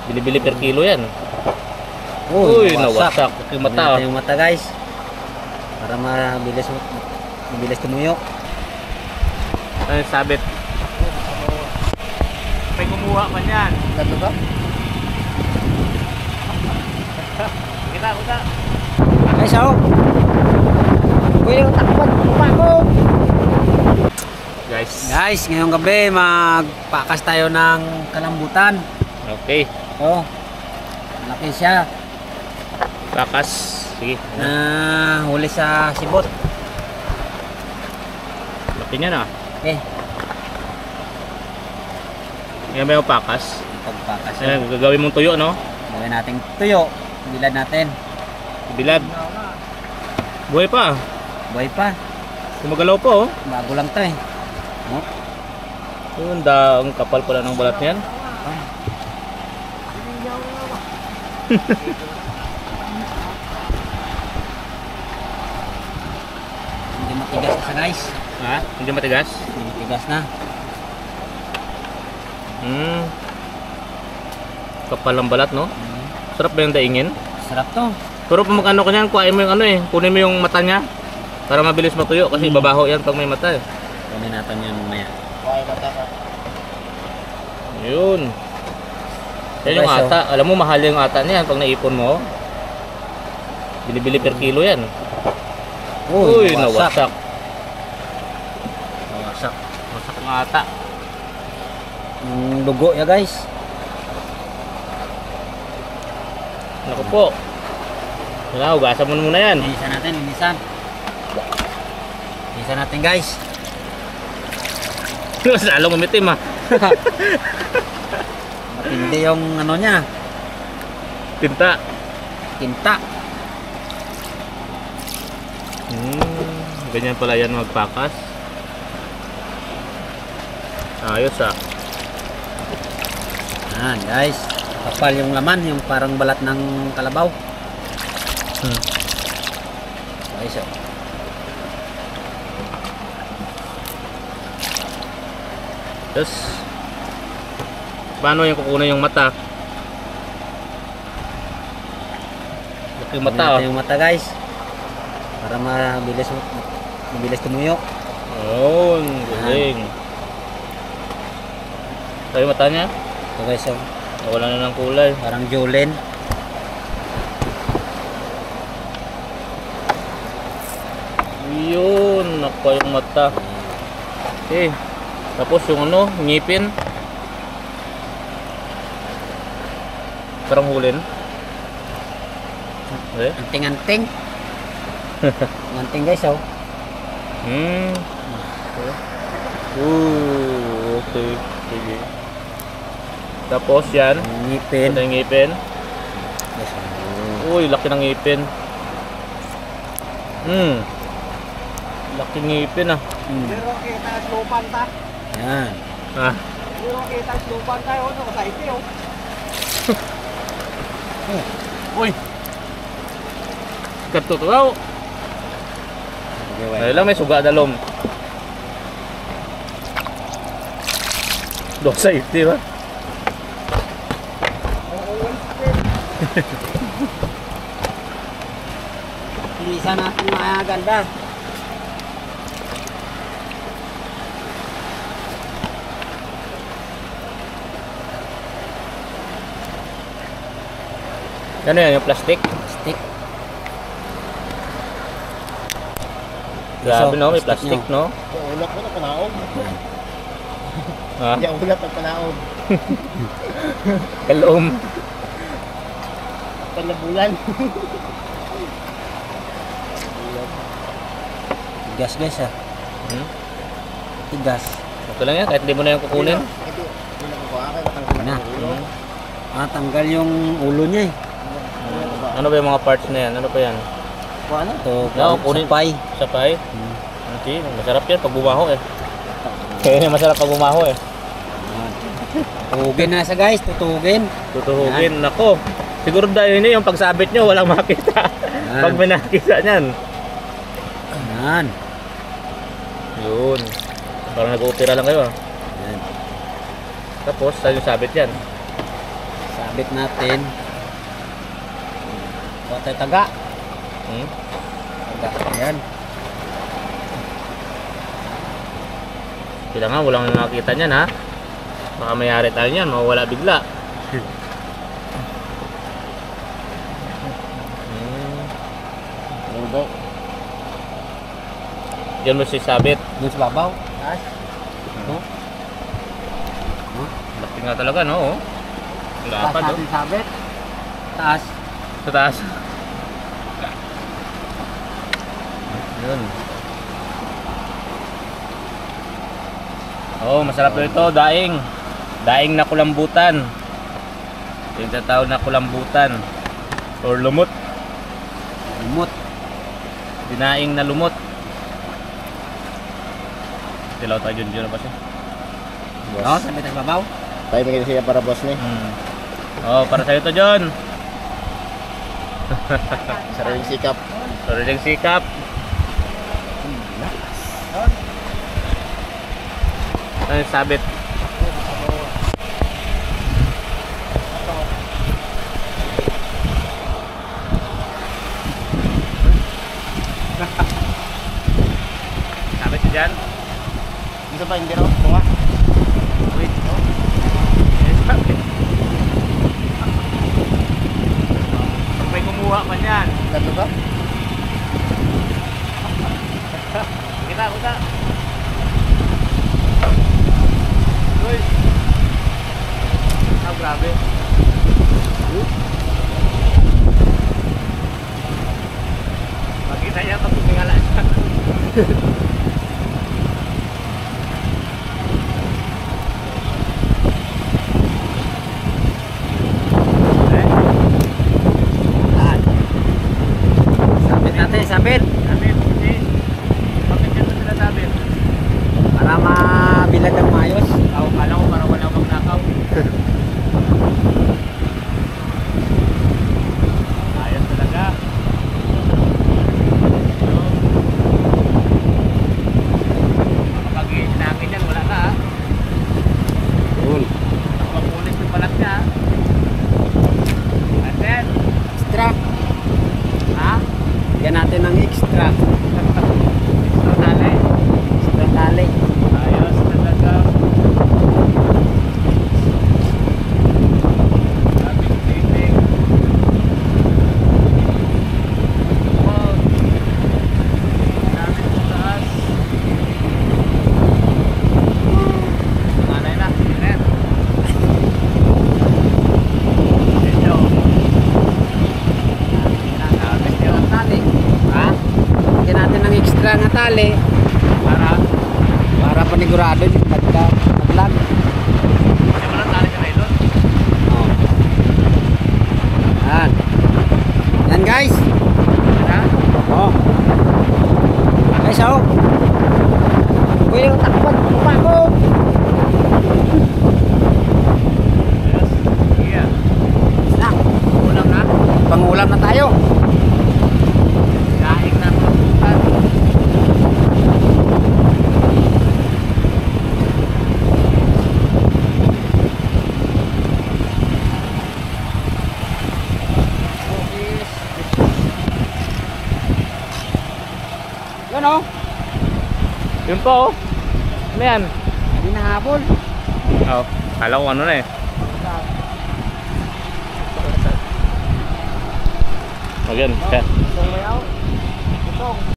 Bili-bili per kilo yan. Uy, nawasak. Yung mata. Yung mata guys. Para mabilis tumuyo. Ano yung sabit? May kumuha pa niyan. Ganto ba? Kita. Guys, Uy, takpan ko. Guys, ngayong gabi magpakas tayo ng kalambutan. Okay. Oh. Malaki siya. Pakas. Sige. Huli sa sibot. Laki niya na. Okay. Yan ba yung pakas? Pagpakas. Ayan, gagawin mong tuyo, no? Gawin natin tuyo. Bilad natin. Bilad. Buhay pa. Buhay pa. Gumagalaw pa, oh. Bago lang to eh. Oh. Yun, ang kapal pala ng balat niyan. Hindi matigas na guys. Ha? Hindi matigas? Hindi matigas na. Kapal ng balat, no? Sarap ba yung daingin? Sarap to. Pero pag mag-ano ka niyan, kuhain mo yung ano eh. Kunin mo yung mata niya. Para mabilis matuyo kasi babaho yan pag may mata eh. Kunin natin yun mamaya. Okay, mata ka. Yun. Yan yung ata. Alam mo, mahal yung ata niyan pag naipon mo. Bili-bili per kilo yan. Uy, nawasak. Nawasak. Wasak ang ata. Yung dugo ya guys. Naku po. Wala, hugasan mo muna yan. Linisan natin, linisan. Linisan natin guys. Lalo umitim ah. Matindi yung ano niya. Tinta. Tinta. Ganyan pala yan magpakas. Ayos ah. Ayan guys. Kapal yung laman, yung parang balat ng kalabaw. Guys, oh. Tapos paano yung kukunin yung mata? Yung mata, Yung mata guys. Para mabilis tumuyo. oh, galing. Ito yung mata niya. So guys, oh. Wala na ng kulay. Parang Jolene. Yun, nakpa yung mata. Okay. Tapos yung ano, ngipin. Parang hulin. Okay. Anting-anting. Anting guys, oh. Okay. Sige. Tapos yan. Ngipin. Ito yung ngipin. Yes, oh. Uy, laki ng ngipin. Laki ngipin ah. Pero kita slupan ta. Yan. Ah. Pero kita slupan tayo no sa ito. Uy. Katutuaw. Ay lang may suga dalom. Do safety ba? Linisan natin mga ganda. Ano yan, yung plastic? Stick. Grabe So, no, may plastic plastic no? Ulak mo na panaog. Ha? Ya ulat ang panaog. Kalom. Panabulan. Tigas guys, ah. Tigas. Ito lang yan, kahit hindi mo na yung kukunin. Ito, hindi na ko akin tanggal Na. na ulo. Tanggal yung ulo niya eh. Ano ba yung mga parts na yan? Ano pa yan? Ano? Ito, No, kunin. sapay. Sapay? Okay, masarap yan pag bumaho eh. Kaya masarap pag bumaho eh. Tutugin na sa guys, tutugin. Tutuhugin. Nako, siguro dahil yun yung pagsabit nyo, walang makita. Pag may nakita nyan. Yan. Yun. Parang nag-opera lang kayo ah. Yan. Tapos, saan yung sabit yan? Sabit natin. Ito tayo taga. Hmm? Taga. Ayan. Sila nga, walang nakakita niyan ha. Baka mayari tayo niyan, mawawala bigla. Ano ba? Diyan mo si sabit. Doon sa babaw. Taas. Ito. Laki nga talaga, no? Oh. Taas Lapad, oh. natin sabit. Taas. Sa taas. Yun. Oh, masarap daw ito, daing. Daing na kulambutan. Yung tatawag na kulambutan. Or lumot. Lumot. Dinaing na lumot. Tilaw tayo dyan pa siya. Oh, sabit sa babaw. Tayo may siya para boss ni. Oh, para sa'yo to, John. Sariling sikap. Sariling sikap. Ano yung sabit? Sabit siya dyan? Isa pa hindi raw. Bunga. Wait, oh. Yes, sabit. Pag may kumuha pa niyan. Ganto ba? Kita. Uy. Ah, grabe. Makita niya pag tumingala siya. Sabit natin, sabit. Sabit, hindi. Bakit yan sila sabit? Para mabilad ang maayos. Ako kala ko parang wala bang nakaw. Ayos talaga. Kapag hinangin yan, wala na ha. Cool. Mapulit yung balat niya ha. And then, Extra. ha? Yan natin ng extra. Ito tali. Extra tali. Ayos talaga. Daming titig. Wow. Daming sa taas. Nanay na. Ayan. Ito. Daming yun. Tali. Ha? Yan natin ng extra nga tali. Para Para panigurado yung maglag. hindi mo lang tali sa nylon. Oh. Yan. Yan guys. Ha? Oh. Guys, oh. Kuya, takpan. Pako. Yes. Yeah. Na. Ulam na. Pangulam na tayo. Daing na kulambutan. Yan oh. Yun po oh. Ano yan? Hindi nahabol. Oh, kala ko ano na eh. Again, Itong bayaw. Itong.